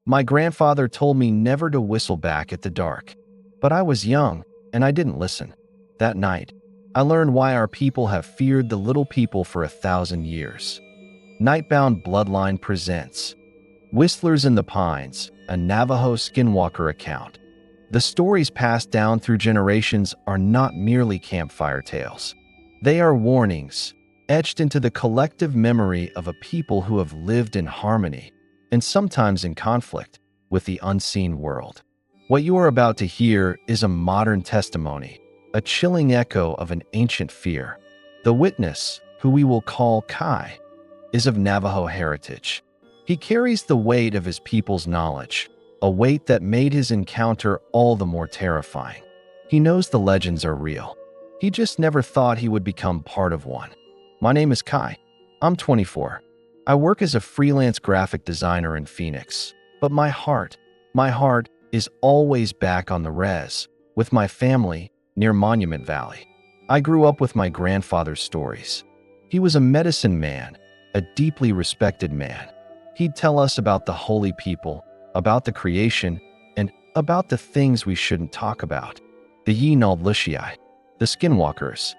My grandfather told me never to whistle back at the dark. But I was young, and I didn't listen. That night, I learned why our people have feared the little people for 1,000 years. Nightbound Bloodline presents Whistlers in the Pines, a Navajo Skinwalker account. The stories passed down through generations are not merely campfire tales. They are warnings, etched into the collective memory of a people who have lived in harmony, and sometimes in conflict, with the unseen world. What you are about to hear is a modern testimony, a chilling echo of an ancient fear. The witness, who we will call Kai, is of Navajo heritage. He carries the weight of his people's knowledge, a weight that made his encounter all the more terrifying. He knows the legends are real. He just never thought he would become part of one. My name is Kai. I'm 24. I work as a freelance graphic designer in Phoenix, but my heart is always back on the res, with my family near Monument Valley. I grew up with my grandfather's stories. He was a medicine man, a deeply respected man. He'd tell us about the holy people, about the creation, and about the things we shouldn't talk about. The Yinald Lushii, the Skinwalkers.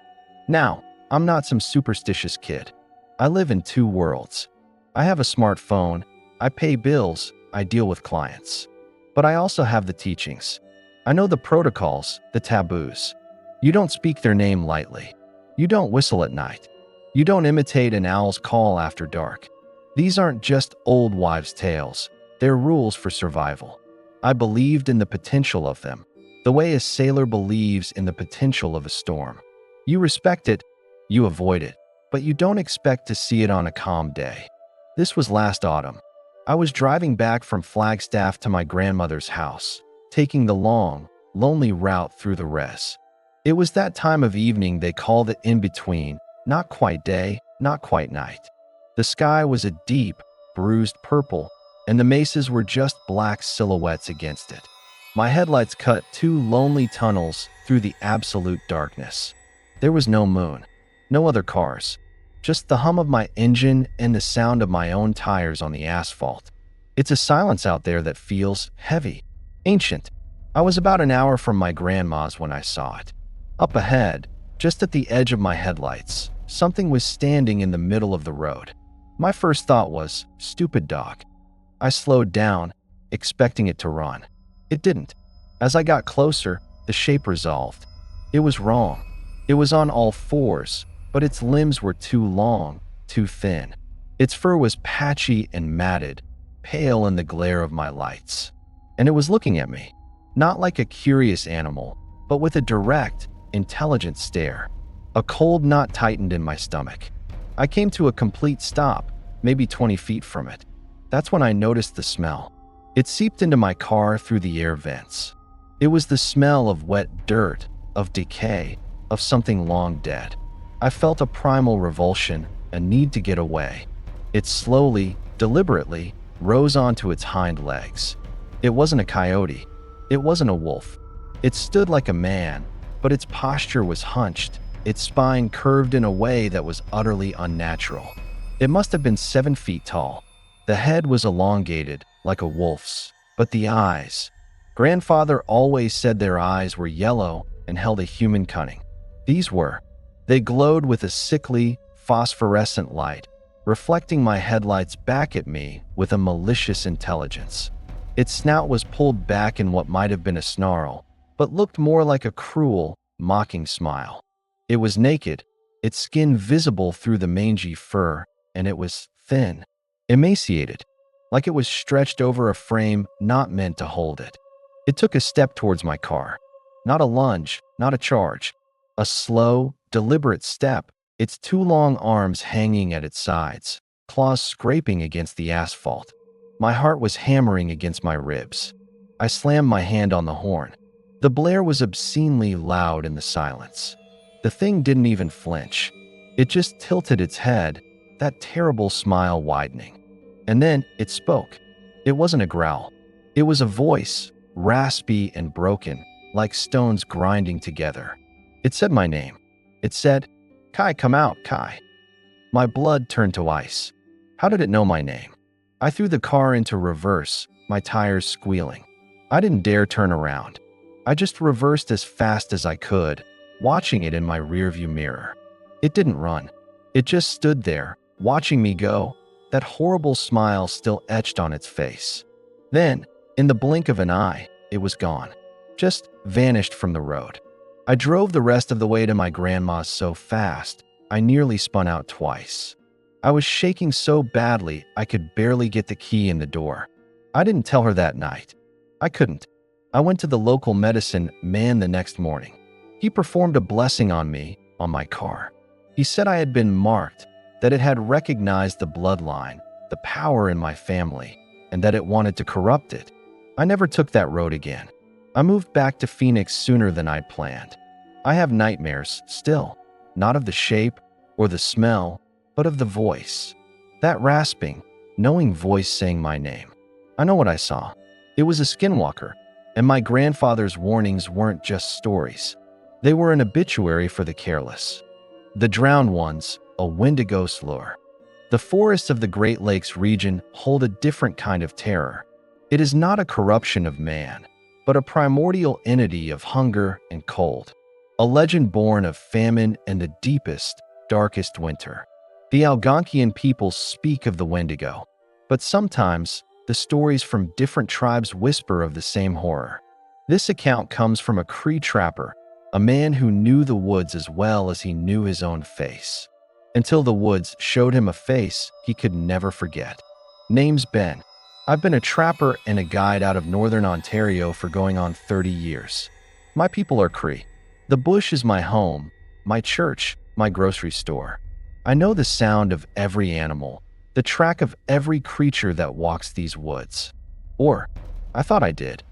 Now, I'm not some superstitious kid. I live in two worlds. I have a smartphone, I pay bills, I deal with clients. But I also have the teachings. I know the protocols, the taboos. You don't speak their name lightly. You don't whistle at night. You don't imitate an owl's call after dark. These aren't just old wives' tales. They're rules for survival. I believed in the potential of them, the way a sailor believes in the potential of a storm. You respect it, you avoid it, but you don't expect to see it on a calm day. This was last autumn. I was driving back from Flagstaff to my grandmother's house, taking the long, lonely route through the res. It was that time of evening they call the in-between, not quite day, not quite night. The sky was a deep, bruised purple, and the mesas were just black silhouettes against it. My headlights cut two lonely tunnels through the absolute darkness. There was no moon, no other cars, just the hum of my engine and the sound of my own tires on the asphalt. It's a silence out there that feels heavy, ancient. I was about an hour from my grandma's when I saw it. Up ahead, just at the edge of my headlights, something was standing in the middle of the road. My first thought was, stupid dog. I slowed down, expecting it to run. It didn't. As I got closer, the shape resolved. It was wrong. It was on all fours, but its limbs were too long, too thin. Its fur was patchy and matted, pale in the glare of my lights. And it was looking at me, not like a curious animal, but with a direct, intelligent stare. A cold knot tightened in my stomach. I came to a complete stop, maybe 20 feet from it. That's when I noticed the smell. It seeped into my car through the air vents. It was the smell of wet dirt, of decay, of something long dead. I felt a primal revulsion, a need to get away. It slowly, deliberately, rose onto its hind legs. It wasn't a coyote. It wasn't a wolf. It stood like a man, but its posture was hunched, its spine curved in a way that was utterly unnatural. It must have been 7 feet tall. The head was elongated, like a wolf's, but the eyes. Grandfather always said their eyes were yellow and held a human cunning. These were. They glowed with a sickly, phosphorescent light, reflecting my headlights back at me with a malicious intelligence. Its snout was pulled back in what might have been a snarl, but looked more like a cruel, mocking smile. It was naked, its skin visible through the mangy fur, and it was thin, emaciated, like it was stretched over a frame not meant to hold it. It took a step towards my car. Not a lunge, not a charge. A slow, deliberate step, its two long arms hanging at its sides, claws scraping against the asphalt. My heart was hammering against my ribs. I slammed my hand on the horn. The blare was obscenely loud in the silence. The thing didn't even flinch. It just tilted its head, that terrible smile widening. And then it spoke. It wasn't a growl. It was a voice, raspy and broken, like stones grinding together. It said my name. It said, "Kai, come out, Kai." My blood turned to ice. How did it know my name? I threw the car into reverse, my tires squealing. I didn't dare turn around. I just reversed as fast as I could, watching it in my rearview mirror. It didn't run. It just stood there, watching me go, that horrible smile still etched on its face. Then, in the blink of an eye, it was gone. Just vanished from the road. I drove the rest of the way to my grandma's so fast, I nearly spun out twice. I was shaking so badly I could barely get the key in the door. I didn't tell her that night. I couldn't. I went to the local medicine man the next morning. He performed a blessing on me, on my car. He said I had been marked, that it had recognized the bloodline, the power in my family, and that it wanted to corrupt it. I never took that road again. I moved back to Phoenix sooner than I'd planned. I have nightmares still, not of the shape or the smell, but of the voice. That rasping, knowing voice saying my name. I know what I saw. It was a skinwalker, and my grandfather's warnings weren't just stories. They were an obituary for the careless. The drowned ones, a Wendigo lure. The forests of the Great Lakes region hold a different kind of terror. It is not a corruption of man, but a primordial entity of hunger and cold. A legend born of famine and the deepest, darkest winter. The Algonquian people speak of the Wendigo, but sometimes the stories from different tribes whisper of the same horror. This account comes from a Cree trapper, a man who knew the woods as well as he knew his own face. Until the woods showed him a face he could never forget. Name's Ben. I've been a trapper and a guide out of northern Ontario for going on 30 years. My people are Cree. The bush is my home, my church, my grocery store. I know the sound of every animal, the track of every creature that walks these woods. Or, I thought I did.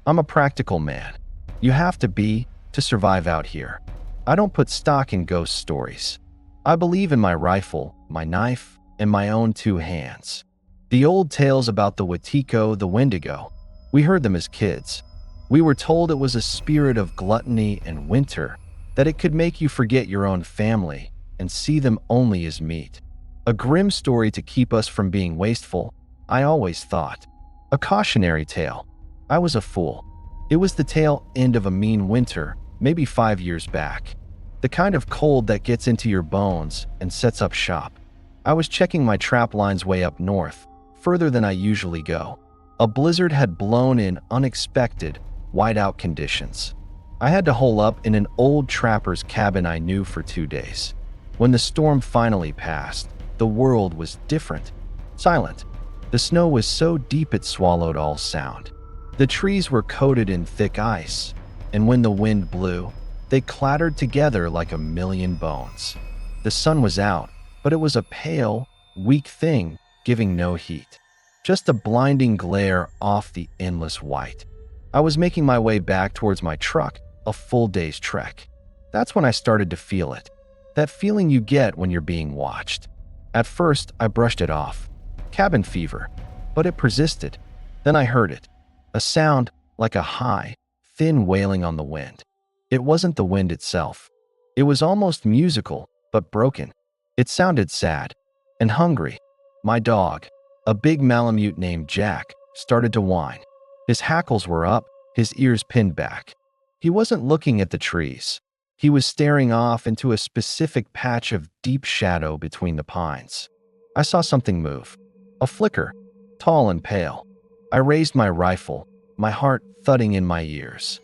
I'm a practical man. You have to be to survive out here. I don't put stock in ghost stories. I believe in my rifle, my knife, and my own two hands. The old tales about the Wetiko, the Wendigo, we heard them as kids. We were told it was a spirit of gluttony and winter, that it could make you forget your own family and see them only as meat. A grim story to keep us from being wasteful, I always thought. A cautionary tale. I was a fool. It was the tail end of a mean winter, maybe 5 years back. The kind of cold that gets into your bones and sets up shop. I was checking my trap lines way up north, further than I usually go. A blizzard had blown in unexpected, whiteout conditions. I had to hole up in an old trapper's cabin I knew for 2 days. When the storm finally passed, the world was different, silent. The snow was so deep it swallowed all sound. The trees were coated in thick ice, and when the wind blew, they clattered together like a million bones. The sun was out, but it was a pale, weak thing, giving no heat. Just a blinding glare off the endless white. I was making my way back towards my truck, a full day's trek. That's when I started to feel it. That feeling you get when you're being watched. At first, I brushed it off. Cabin fever. But it persisted. Then I heard it. A sound like a high, thin wailing on the wind. It wasn't the wind itself. It was almost musical, but broken. It sounded sad and hungry. My dog, a big Malamute named Jack, started to whine. His hackles were up, his ears pinned back. He wasn't looking at the trees. He was staring off into a specific patch of deep shadow between the pines. I saw something move. A flicker, tall and pale. I raised my rifle, my heart thudding in my ears.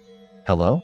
"Hello?"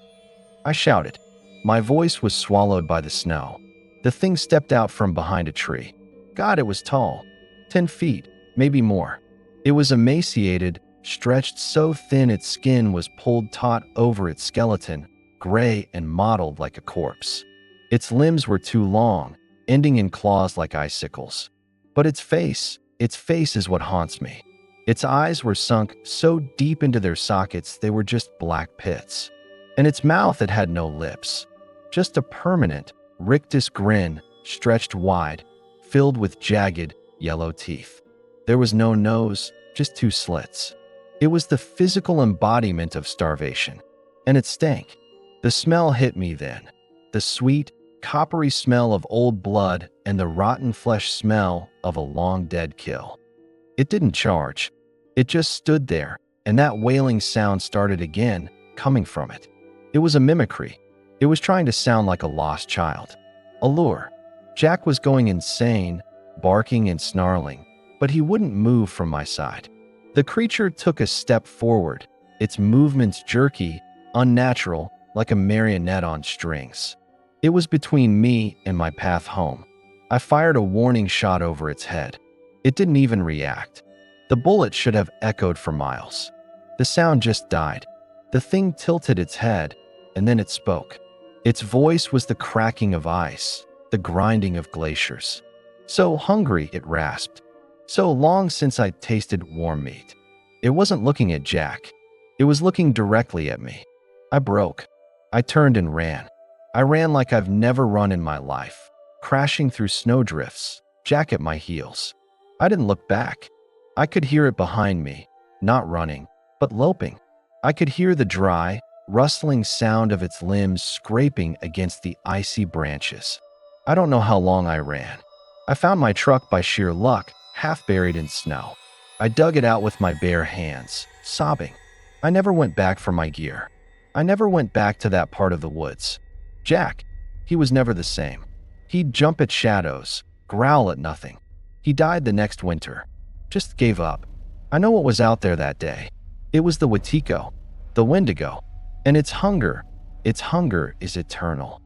I shouted. My voice was swallowed by the snow. The thing stepped out from behind a tree. God, it was tall. 10 feet, maybe more. It was emaciated, stretched so thin its skin was pulled taut over its skeleton, gray and mottled like a corpse. Its limbs were too long, ending in claws like icicles. But its face is what haunts me. Its eyes were sunk so deep into their sockets they were just black pits. And its mouth, it had no lips. Just a permanent, rictus grin, stretched wide, filled with jagged, yellow teeth. There was no nose, just 2 slits. It was the physical embodiment of starvation. And it stank. The smell hit me then. The sweet, coppery smell of old blood and the rotten flesh smell of a long-dead kill. It didn't charge. It just stood there, and that wailing sound started again, coming from it. It was a mimicry. It was trying to sound like a lost child. A lure. Jack was going insane, barking and snarling, but he wouldn't move from my side. The creature took a step forward, its movements jerky, unnatural, like a marionette on strings. It was between me and my path home. I fired a warning shot over its head. It didn't even react. The bullet should have echoed for miles. The sound just died. The thing tilted its head, and then it spoke. Its voice was the cracking of ice, the grinding of glaciers. "So hungry," it rasped. "So long since I tasted warm meat." It wasn't looking at Jack. It was looking directly at me. I broke. I turned and ran. I ran like I've never run in my life, crashing through snowdrifts, Jack at my heels. I didn't look back. I could hear it behind me, not running, but loping. I could hear the dry, rustling sound of its limbs scraping against the icy branches. I don't know how long I ran. I found my truck by sheer luck, half buried in snow. I dug it out with my bare hands, sobbing. I never went back for my gear. I never went back to that part of the woods. Jack, he was never the same. He'd jump at shadows, growl at nothing. He died the next winter. Just gave up. I know what was out there that day. It was the Wetiko, the Wendigo, and its hunger is eternal.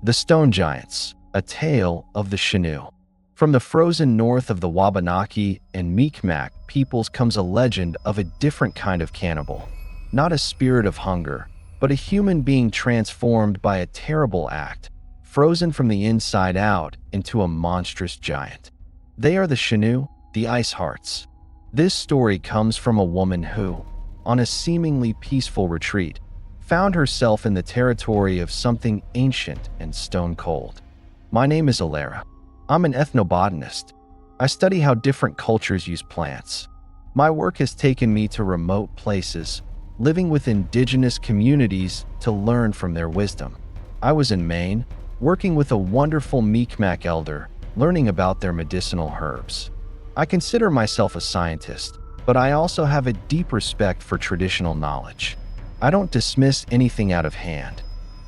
The Stone Giants, a tale of the Chenoo. From the frozen north of the Wabanaki and Mi'kmaq peoples comes a legend of a different kind of cannibal. Not a spirit of hunger, but a human being transformed by a terrible act, frozen from the inside out into a monstrous giant. They are the Chenoo, the Ice Hearts. This story comes from a woman who, on a seemingly peaceful retreat, found herself in the territory of something ancient and stone cold. My name is Alara. I'm an ethnobotanist. I study how different cultures use plants. My work has taken me to remote places, living with indigenous communities to learn from their wisdom. I was in Maine, working with a wonderful Mi'kmaq elder, learning about their medicinal herbs. I consider myself a scientist, but I also have a deep respect for traditional knowledge. I don't dismiss anything out of hand.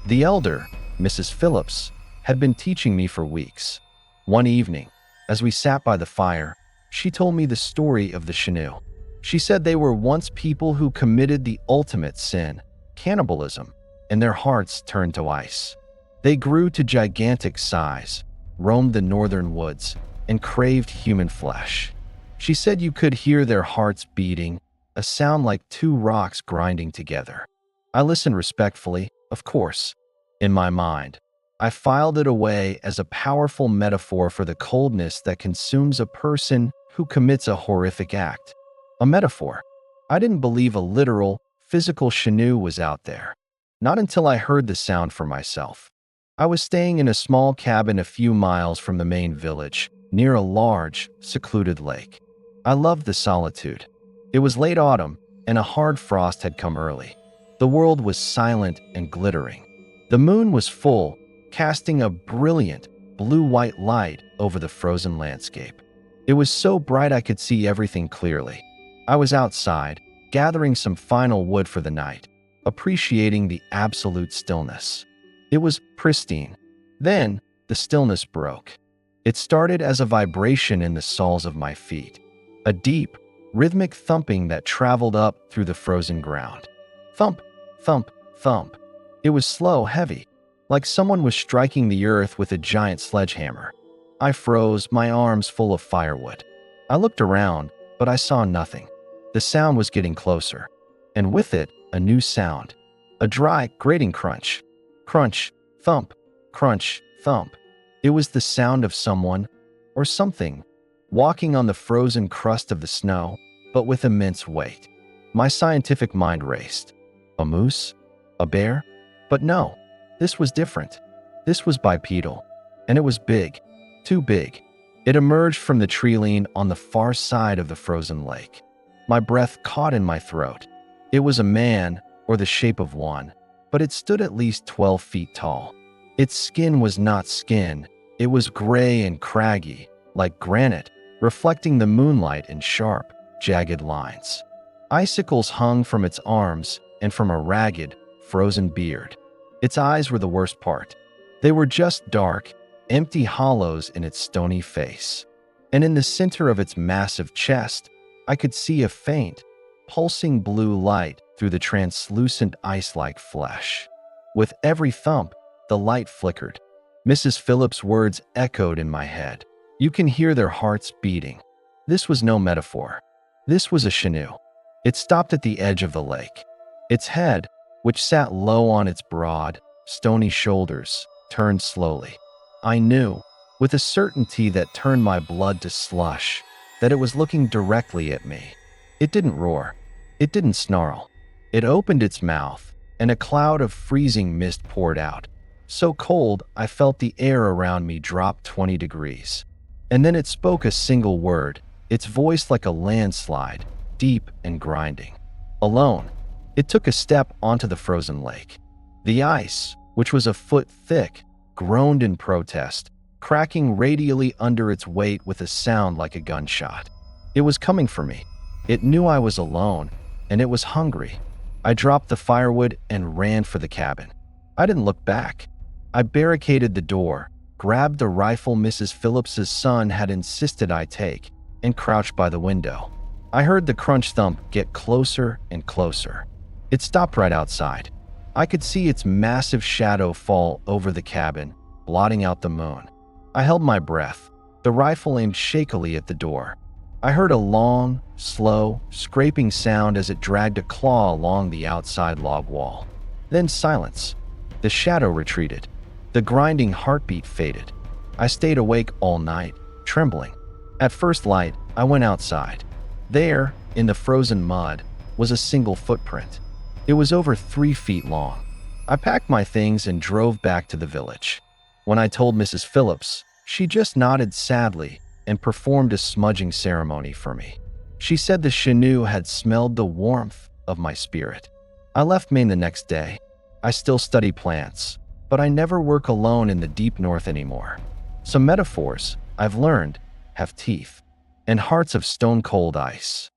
The elder, Mrs. Phillips, had been teaching me for weeks. One evening, as we sat by the fire, she told me the story of the Chenoo. She said they were once people who committed the ultimate sin, cannibalism, and their hearts turned to ice. They grew to gigantic size, roamed the northern woods, and craved human flesh. She said you could hear their hearts beating, a sound like two rocks grinding together. I listened respectfully, of course. In my mind, I filed it away as a powerful metaphor for the coldness that consumes a person who commits a horrific act. A metaphor. I didn't believe a literal, physical Chenoo was out there. Not until I heard the sound for myself. I was staying in a small cabin a few miles from the main village, near a large, secluded lake. I loved the solitude. It was late autumn, and a hard frost had come early. The world was silent and glittering. The moon was full, casting a brilliant, blue-white light over the frozen landscape. It was so bright I could see everything clearly. I was outside, gathering some final wood for the night, appreciating the absolute stillness. It was pristine. Then, the stillness broke. It started as a vibration in the soles of my feet, a deep, rhythmic thumping that traveled up through the frozen ground. Thump, thump, thump. It was slow, heavy, like someone was striking the earth with a giant sledgehammer. I froze, my arms full of firewood. I looked around, but I saw nothing. The sound was getting closer, and with it, a new sound. A dry, grating crunch. Crunch, thump, crunch, thump. It was the sound of someone, or something, walking on the frozen crust of the snow, but with immense weight. My scientific mind raced. A moose? A bear? But no, this was different. This was bipedal, and it was big, too big. It emerged from the tree-line on the far side of the frozen lake. My breath caught in my throat. It was a man, or the shape of one, but it stood at least 12 feet tall. Its skin was not skin. It was gray and craggy, like granite, reflecting the moonlight in sharp, jagged lines. Icicles hung from its arms and from a ragged, frozen beard. Its eyes were the worst part. They were just dark, empty hollows in its stony face. And in the center of its massive chest, I could see a faint, pulsing blue light through the translucent ice-like flesh. With every thump, the light flickered. Mrs. Phillips' words echoed in my head. You can hear their hearts beating. This was no metaphor. This was a Chenoo. It stopped at the edge of the lake. Its head, which sat low on its broad, stony shoulders, turned slowly. I knew, with a certainty that turned my blood to slush, that it was looking directly at me. It didn't roar. It didn't snarl. It opened its mouth, and a cloud of freezing mist poured out. So cold, I felt the air around me drop 20 degrees. And then it spoke a single word, its voice like a landslide, deep and grinding. Alone, it took a step onto the frozen lake. The ice, which was a foot thick, groaned in protest, cracking radially under its weight with a sound like a gunshot. It was coming for me. It knew I was alone, and it was hungry. I dropped the firewood and ran for the cabin. I didn't look back. I barricaded the door, grabbed the rifle Mrs. Phillips's son had insisted I take, and crouched by the window. I heard the crunch thump get closer and closer. It stopped right outside. I could see its massive shadow fall over the cabin, blotting out the moon. I held my breath, the rifle aimed shakily at the door. I heard a long, slow, scraping sound as it dragged a claw along the outside log wall. Then silence. The shadow retreated. The grinding heartbeat faded. I stayed awake all night, trembling. At first light, I went outside. There, in the frozen mud, was a single footprint. It was over 3 feet long. I packed my things and drove back to the village. When I told Mrs. Phillips, she just nodded sadly and performed a smudging ceremony for me. She said the Chenoo had smelled the warmth of my spirit. I left Maine the next day. I still study plants, but I never work alone in the deep north anymore. Some metaphors, I've learned, have teeth and hearts of stone-cold ice.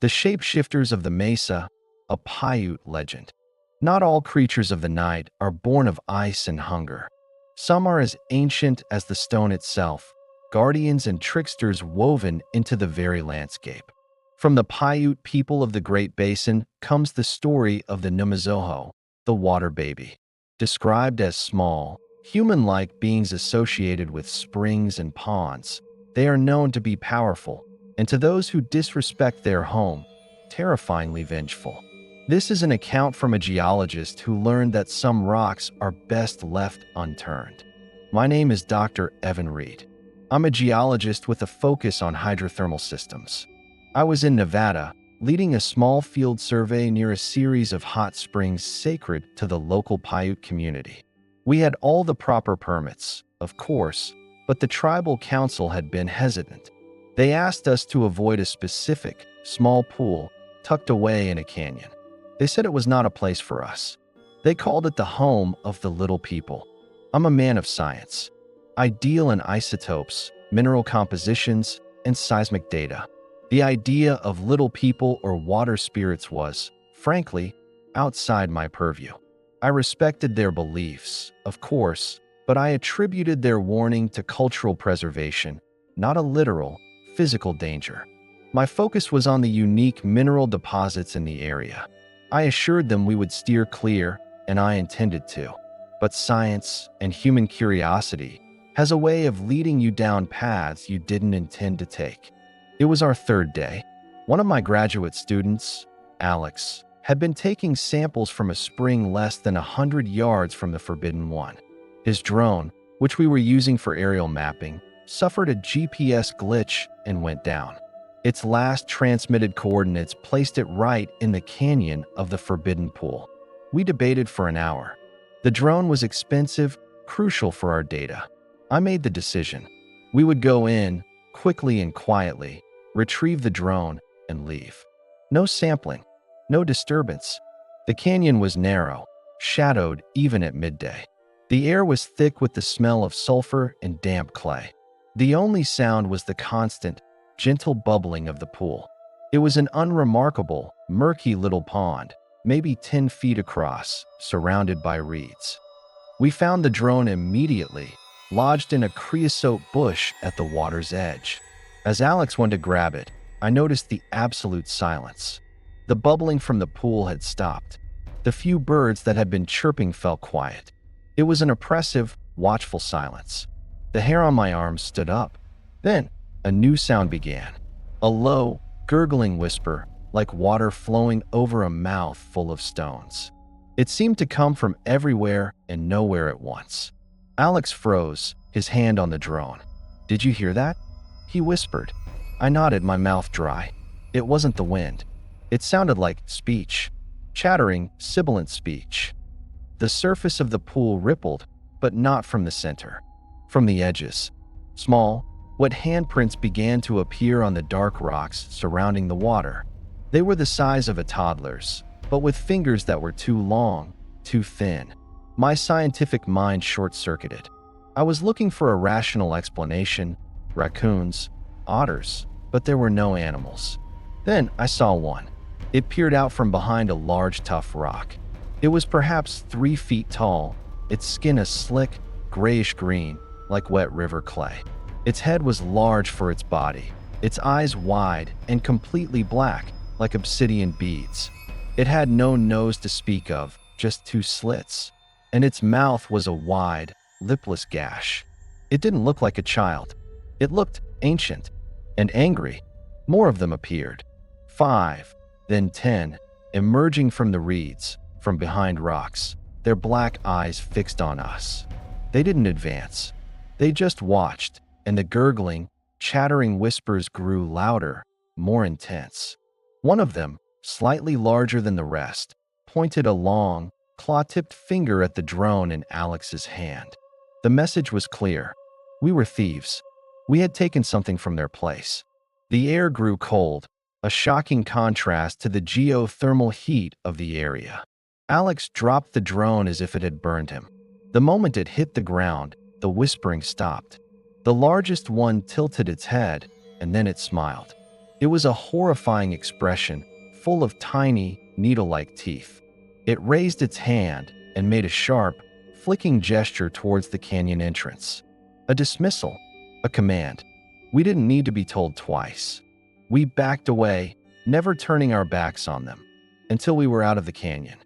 The shapeshifters of the mesa, a Paiute legend. Not all creatures of the night are born of ice and hunger. Some are as ancient as the stone itself, guardians and tricksters woven into the very landscape. From the Paiute people of the Great Basin comes the story of the Navajo, the water baby. Described as small, human-like beings associated with springs and ponds, they are known to be powerful, and to those who disrespect their home, terrifyingly vengeful. This is an account from a geologist who learned that some rocks are best left unturned. My name is Dr. Evan Reed. I'm a geologist with a focus on hydrothermal systems. I was in Nevada, leading a small field survey near a series of hot springs sacred to the local Paiute community. We had all the proper permits, of course, but the tribal council had been hesitant. They asked us to avoid a specific, small pool tucked away in a canyon. They said it was not a place for us. They called it the home of the little people. I'm a man of science. I deal in isotopes, mineral compositions, and seismic data. The idea of little people or water spirits was, frankly, outside my purview. I respected their beliefs, of course, but I attributed their warning to cultural preservation, not a literal, physical danger. My focus was on the unique mineral deposits in the area. I assured them we would steer clear, and I intended to. But science and human curiosity has a way of leading you down paths you didn't intend to take. It was our third day. One of my graduate students, Alex, had been taking samples from a spring less than 100 yards from the forbidden one. His drone, which we were using for aerial mapping, suffered a GPS glitch and went down. Its last transmitted coordinates placed it right in the canyon of the forbidden pool. We debated for an hour. The drone was expensive, crucial for our data. I made the decision. We would go in, quickly and quietly, retrieve the drone, and leave. No sampling, no disturbance. The canyon was narrow, shadowed even at midday. The air was thick with the smell of sulfur and damp clay. The only sound was the constant, gentle bubbling of the pool. It was an unremarkable, murky little pond, maybe 10 feet across, surrounded by reeds. We found the drone immediately, lodged in a creosote bush at the water's edge. As Alex went to grab it, I noticed the absolute silence. The bubbling from the pool had stopped. The few birds that had been chirping fell quiet. It was an oppressive, watchful silence. The hair on my arms stood up. Then, a new sound began. A low, gurgling whisper, like water flowing over a mouth full of stones. It seemed to come from everywhere and nowhere at once. Alex froze, his hand on the drone. "Did you hear that?" he whispered. I nodded, my mouth dry. It wasn't the wind. It sounded like speech. Chattering, sibilant speech. The surface of the pool rippled, but not from the center. From the edges. Small, wet handprints began to appear on the dark rocks surrounding the water. They were the size of a toddler's, but with fingers that were too long, too thin. My scientific mind short-circuited. I was looking for a rational explanation, raccoons, otters, but there were no animals. Then I saw one. It peered out from behind a large, tough rock. It was perhaps 3 feet tall, its skin a slick, grayish-green, like wet river clay. Its head was large for its body, its eyes wide and completely black, like obsidian beads. It had no nose to speak of, just 2 slits, and its mouth was a wide, lipless gash. It didn't look like a child. It looked ancient and angry. More of them appeared. 5, then 10, emerging from the reeds, from behind rocks, their black eyes fixed on us. They didn't advance. They just watched, and the gurgling, chattering whispers grew louder, more intense. One of them, slightly larger than the rest, pointed a long, claw-tipped finger at the drone in Alex's hand. The message was clear. We were thieves. We had taken something from their place. The air grew cold, a shocking contrast to the geothermal heat of the area. Alex dropped the drone as if it had burned him. The moment it hit the ground, the whispering stopped. The largest one tilted its head, and then it smiled. It was a horrifying expression, full of tiny, needle-like teeth. It raised its hand and made a sharp, flicking gesture towards the canyon entrance. A dismissal, a command. We didn't need to be told twice. We backed away, never turning our backs on them, until we were out of the canyon.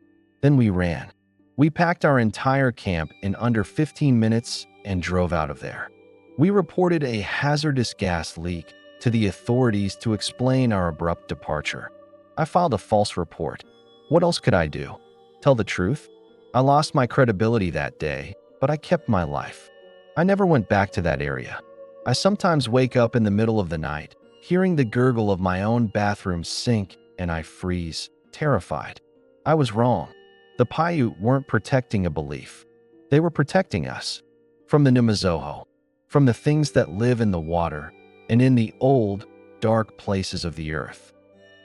Then we ran. We packed our entire camp in under 15 minutes and drove out of there. We reported a hazardous gas leak to the authorities to explain our abrupt departure. I filed a false report. What else could I do? Tell the truth? I lost my credibility that day, but I kept my life. I never went back to that area. I sometimes wake up in the middle of the night, hearing the gurgle of my own bathroom sink, and I freeze, terrified. I was wrong. The Paiute weren't protecting a belief. They were protecting us. From the Navajo, from the things that live in the water and in the old, dark places of the earth.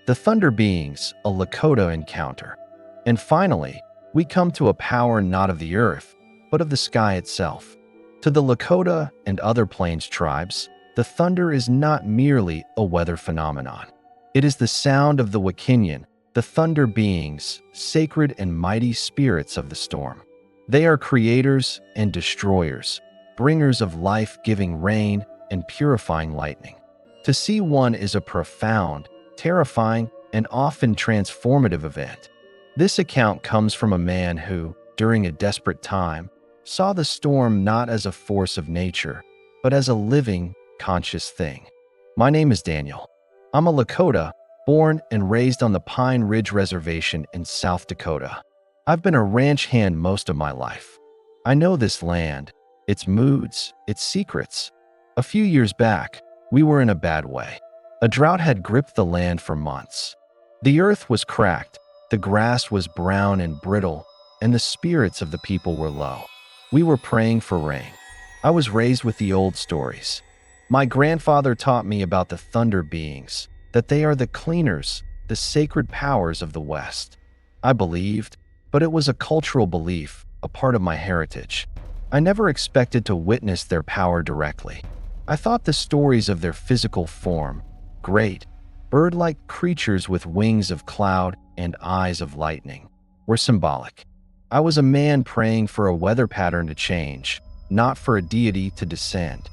The Thunder Beings, a Lakota encounter. And finally, we come to a power not of the earth, but of the sky itself. To the Lakota and other Plains tribes, the thunder is not merely a weather phenomenon. It is the sound of the Wakinyan, the Thunder Beings, sacred and mighty spirits of the storm. They are creators and destroyers, bringers of life-giving rain and purifying lightning. To see one is a profound, terrifying, and often transformative event. This account comes from a man who, during a desperate time, saw the storm not as a force of nature, but as a living, conscious thing. My name is Daniel. I'm a Lakota, born and raised on the Pine Ridge Reservation in South Dakota. I've been a ranch hand most of my life. I know this land, its moods, its secrets. A few years back, we were in a bad way. A drought had gripped the land for months. The earth was cracked, the grass was brown and brittle, and the spirits of the people were low. We were praying for rain. I was raised with the old stories. My grandfather taught me about the Thunder Beings, that they are the cleaners, the sacred powers of the West. I believed, but it was a cultural belief, a part of my heritage. I never expected to witness their power directly. I thought the stories of their physical form, great, Bird-like creatures with wings of cloud and eyes of lightning were symbolic. I was a man praying for a weather pattern to change, not for a deity to descend.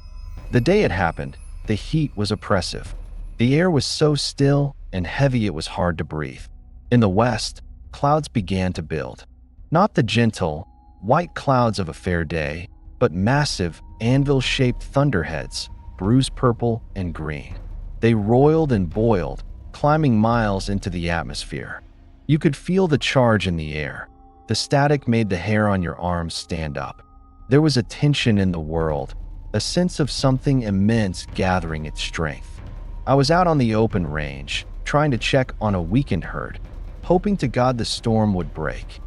The day it happened, the heat was oppressive. The air was so still and heavy it was hard to breathe. In the west, clouds began to build. Not the gentle, white clouds of a fair day, but massive, anvil-shaped thunderheads, bruised purple and green. They roiled and boiled, climbing miles into the atmosphere. You could feel the charge in the air. The static made the hair on your arms stand up. There was a tension in the world, a sense of something immense gathering its strength. I was out on the open range, trying to check on a weakened herd, hoping to God the storm would break.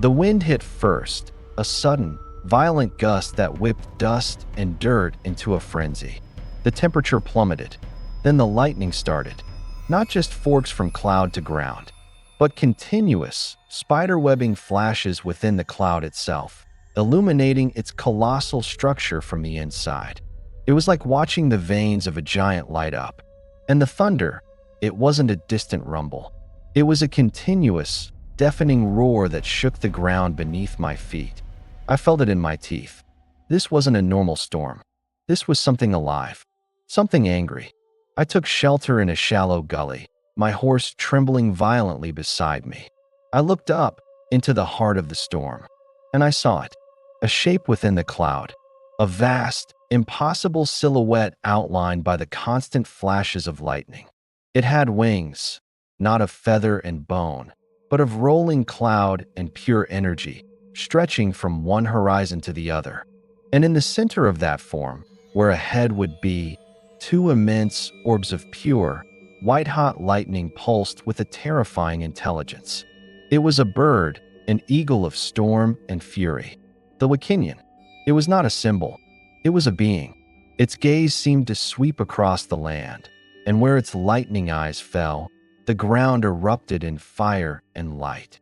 The wind hit first, a sudden, violent gust that whipped dust and dirt into a frenzy. The temperature plummeted. Then the lightning started. Not just forks from cloud to ground, but continuous, spider-webbing flashes within the cloud itself, illuminating its colossal structure from the inside. It was like watching the veins of a giant light up. And the thunder, it wasn't a distant rumble. It was a continuous, deafening roar that shook the ground beneath my feet. I felt it in my teeth. This wasn't a normal storm. This was something alive, something angry. I took shelter in a shallow gully, my horse trembling violently beside me. I looked up into the heart of the storm, and I saw it, a shape within the cloud, a vast, impossible silhouette outlined by the constant flashes of lightning. It had wings, not of feather and bone, but of rolling cloud and pure energy, stretching from one horizon to the other. And in the center of that form, where a head would be, two immense orbs of pure, white-hot lightning pulsed with a terrifying intelligence. It was a bird, an eagle of storm and fury. The Wikinyan. It was not a symbol. It was a being. Its gaze seemed to sweep across the land, and where its lightning eyes fell, the ground erupted in fire and light.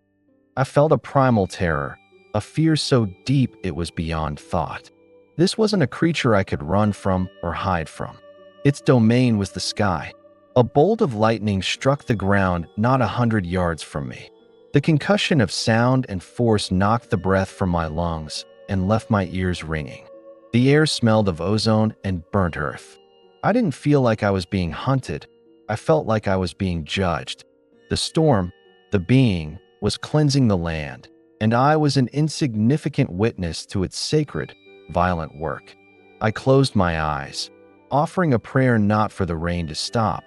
I felt a primal terror, a fear so deep it was beyond thought. This wasn't a creature I could run from or hide from. Its domain was the sky. A bolt of lightning struck the ground not 100 yards from me. The concussion of sound and force knocked the breath from my lungs and left my ears ringing. The air smelled of ozone and burnt earth. I didn't feel like I was being hunted. I felt like I was being judged. The storm, the being, was cleansing the land, and I was an insignificant witness to its sacred, violent work. I closed my eyes, offering a prayer not for the rain to stop,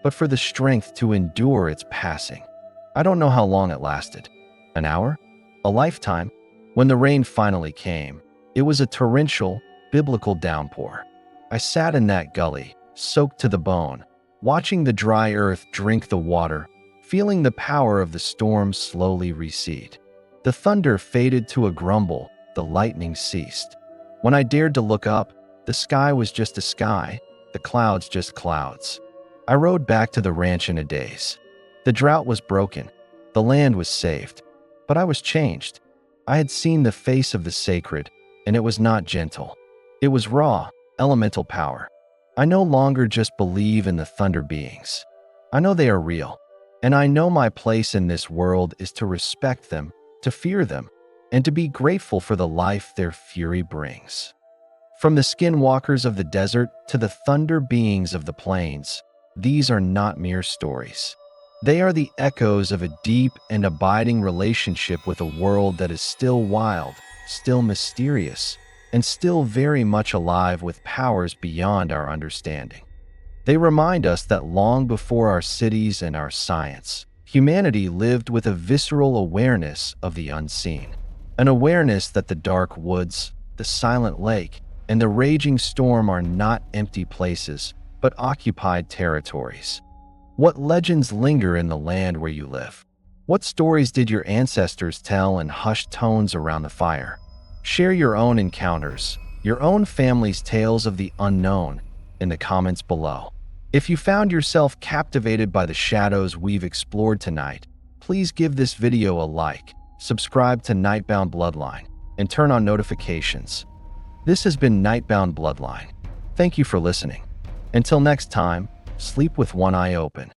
but for the strength to endure its passing. I don't know how long it lasted. An hour? A lifetime? When the rain finally came, it was a torrential, biblical downpour. I sat in that gully, soaked to the bone, watching the dry earth drink the water, feeling the power of the storm slowly recede. The thunder faded to a grumble, the lightning ceased. When I dared to look up, the sky was just a sky, the clouds just clouds. I rode back to the ranch in a daze. The drought was broken, the land was saved, but I was changed. I had seen the face of the sacred, and it was not gentle. It was raw, elemental power. I no longer just believe in the thunder beings. I know they are real, and I know my place in this world is to respect them, to fear them, and to be grateful for the life their fury brings. From the skinwalkers of the desert to the thunder beings of the plains, these are not mere stories. They are the echoes of a deep and abiding relationship with a world that is still wild, still mysterious, and still very much alive with powers beyond our understanding. They remind us that long before our cities and our science, humanity lived with a visceral awareness of the unseen, an awareness that the dark woods, the silent lake, and the raging storm are not empty places, but occupied territories. What legends linger in the land where you live? What stories did your ancestors tell in hushed tones around the fire? Share your own encounters, your own family's tales of the unknown in the comments below. If you found yourself captivated by the shadows we've explored tonight, please give this video a like, subscribe to Nightbound Bloodline, and turn on notifications. This has been Nightbound Bloodline. Thank you for listening. Until next time, sleep with one eye open.